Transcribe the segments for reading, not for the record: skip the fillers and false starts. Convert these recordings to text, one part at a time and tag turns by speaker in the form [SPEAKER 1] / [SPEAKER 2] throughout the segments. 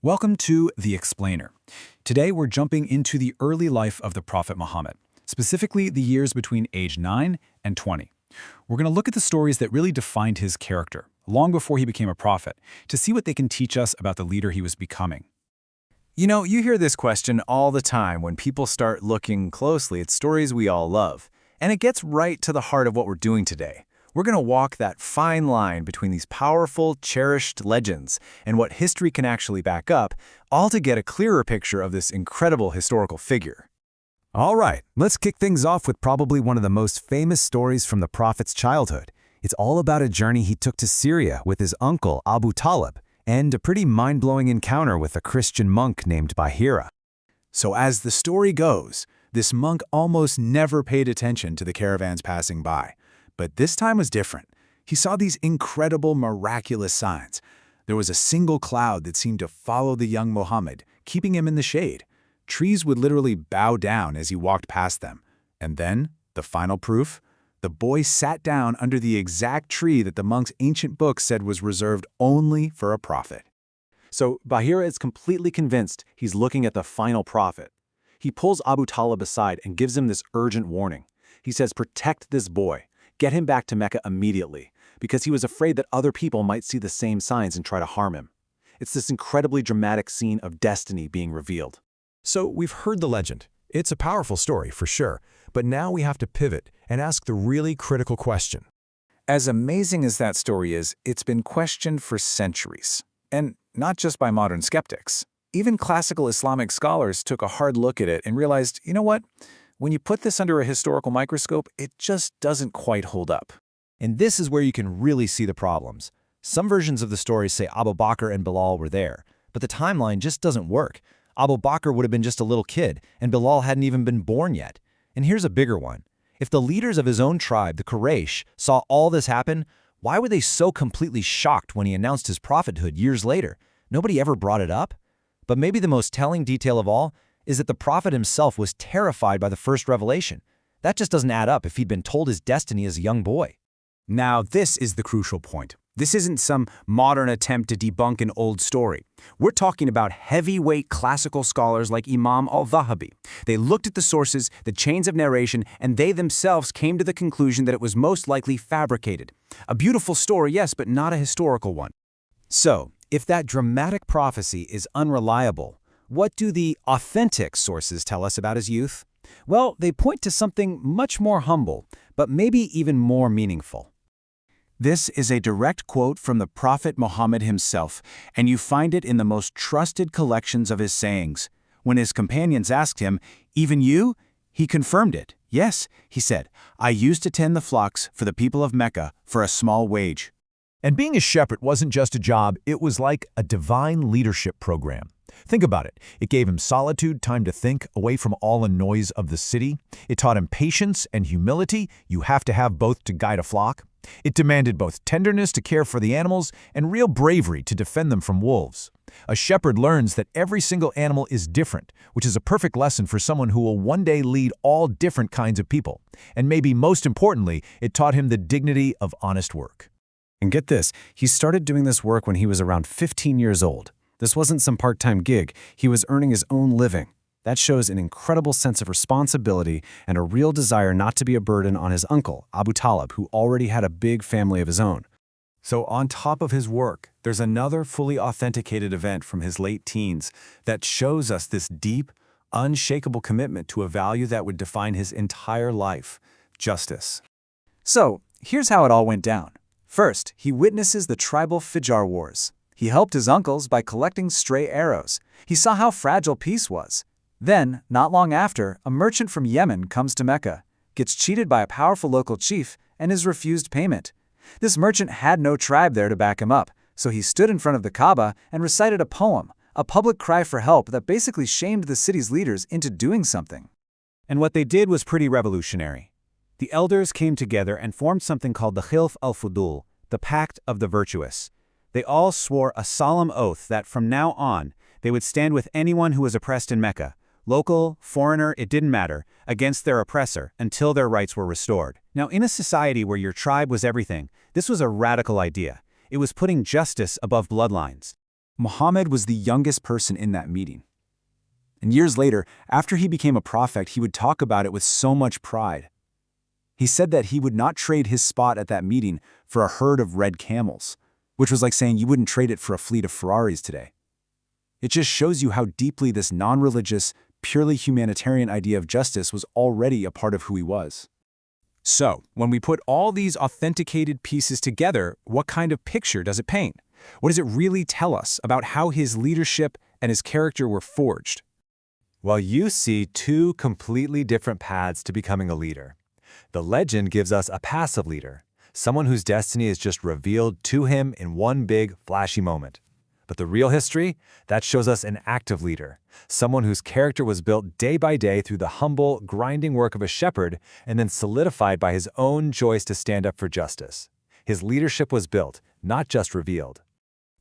[SPEAKER 1] Welcome to The Explainer. Today we're jumping into the early life of the Prophet Muhammad, specifically the years between age 9 and 20. We're going to look at the stories that really defined his character, long before he became a prophet, to see what they can teach us about the leader he was becoming.
[SPEAKER 2] You know, you hear this question all the time when people start looking closely at stories we all love, and it gets right to the heart of what we're doing today. We're going to walk that fine line between these powerful, cherished legends and what history can actually back up, all to get a clearer picture of this incredible historical figure.
[SPEAKER 3] All right, let's kick things off with probably one of the most famous stories from the Prophet's childhood. It's all about a journey he took to Syria with his uncle Abu Talib, and a pretty mind-blowing encounter with a Christian monk named Bahira.
[SPEAKER 1] So as the story goes, this monk almost never paid attention to the caravans passing by. But this time was different. He saw these incredible, miraculous signs. There was a single cloud that seemed to follow the young Muhammad, keeping him in the shade. Trees would literally bow down as he walked past them. And then, the final proof? The boy sat down under the exact tree that the monk's ancient book said was reserved only for a prophet.
[SPEAKER 2] So Bahira is completely convinced he's looking at the final prophet. He pulls Abu Talib aside and gives him this urgent warning. He says, "Protect this boy. Get him back to Mecca immediately," because he was afraid that other people might see the same signs and try to harm him. It's this incredibly dramatic scene of destiny being revealed.
[SPEAKER 3] So we've heard the legend. It's a powerful story, for sure. But now we have to pivot and ask the really critical question.
[SPEAKER 1] As amazing as that story is, it's been questioned for centuries. And not just by modern skeptics. Even classical Islamic scholars took a hard look at it and realized, you know what? When you put this under a historical microscope, it just doesn't quite hold up.
[SPEAKER 3] And this is where you can really see the problems. Some versions of the story say Abu Bakr and Bilal were there, but the timeline just doesn't work. Abu Bakr would have been just a little kid, and Bilal hadn't even been born yet. And here's a bigger one. If the leaders of his own tribe, the Quraysh, saw all this happen, why were they so completely shocked when he announced his prophethood years later? Nobody ever brought it up? But maybe the most telling detail of all is that the prophet himself was terrified by the first revelation. That just doesn't add up if he'd been told his destiny as a young boy.
[SPEAKER 1] Now, this is the crucial point. This isn't some modern attempt to debunk an old story. We're talking about heavyweight classical scholars like Imam al-Dhahabi. They looked at the sources, the chains of narration, and they themselves came to the conclusion that it was most likely fabricated. A beautiful story, yes, but not a historical one.
[SPEAKER 3] So, if that dramatic prophecy is unreliable, what do the authentic sources tell us about his youth? Well, they point to something much more humble, but maybe even more meaningful.
[SPEAKER 1] This is a direct quote from the Prophet Muhammad himself, and you find it in the most trusted collections of his sayings. When his companions asked him, "Even you?" he confirmed it. "Yes," he said, "I used to tend the flocks for the people of Mecca for a small wage."
[SPEAKER 3] And being a shepherd wasn't just a job, it was like a divine leadership program. Think about it. It gave him solitude, time to think, away from all the noise of the city. It taught him patience and humility. You have to have both to guide a flock. It demanded both tenderness to care for the animals and real bravery to defend them from wolves. A shepherd learns that every single animal is different, which is a perfect lesson for someone who will one day lead all different kinds of people. And maybe most importantly, it taught him the dignity of honest work.
[SPEAKER 1] And get this, he started doing this work when he was around 15 years old. This wasn't some part-time gig. He was earning his own living. That shows an incredible sense of responsibility and a real desire not to be a burden on his uncle, Abu Talib, who already had a big family of his own. So on top of his work, there's another fully authenticated event from his late teens that shows us this deep, unshakable commitment to a value that would define his entire life: justice. So here's how it all went down. First, he witnesses the tribal Fijar Wars. He helped his uncles by collecting stray arrows. He saw how fragile peace was. Then, not long after, a merchant from Yemen comes to Mecca, gets cheated by a powerful local chief, and is refused payment. This merchant had no tribe there to back him up, so he stood in front of the Kaaba and recited a poem, a public cry for help that basically shamed the city's leaders into doing something.
[SPEAKER 2] And what they did was pretty revolutionary. The elders came together and formed something called the Khilf al-Fudul, the Pact of the Virtuous. They all swore a solemn oath that from now on, they would stand with anyone who was oppressed in Mecca, local, foreigner, it didn't matter, against their oppressor until their rights were restored. Now, in a society where your tribe was everything, this was a radical idea. It was putting justice above bloodlines. Muhammad was the youngest person in that meeting. And years later, after he became a prophet, he would talk about it with so much pride. He said that he would not trade his spot at that meeting for a herd of red camels, which was like saying you wouldn't trade it for a fleet of Ferraris today. It just shows you how deeply this non-religious, purely humanitarian idea of justice was already a part of who he was.
[SPEAKER 4] So, when we put all these authenticated pieces together, what kind of picture does it paint? What does it really tell us about how his leadership and his character were forged?
[SPEAKER 1] Well, you see two completely different paths to becoming a leader. The legend gives us a passive leader, someone whose destiny is just revealed to him in one big, flashy moment. But the real history, that shows us an active leader, someone whose character was built day by day through the humble, grinding work of a shepherd and then solidified by his own choice to stand up for justice. His leadership was built, not just revealed.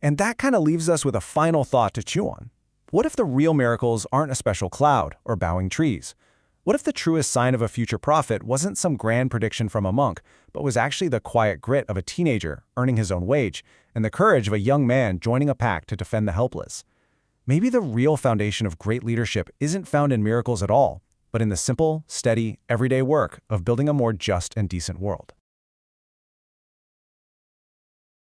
[SPEAKER 5] And that kind of leaves us with a final thought to chew on. What if the real miracles aren't a special cloud or bowing trees? What if the truest sign of a future prophet wasn't some grand prediction from a monk, but was actually the quiet grit of a teenager earning his own wage and the courage of a young man joining a pack to defend the helpless? Maybe the real foundation of great leadership isn't found in miracles at all, but in the simple, steady, everyday work of building a more just and decent world.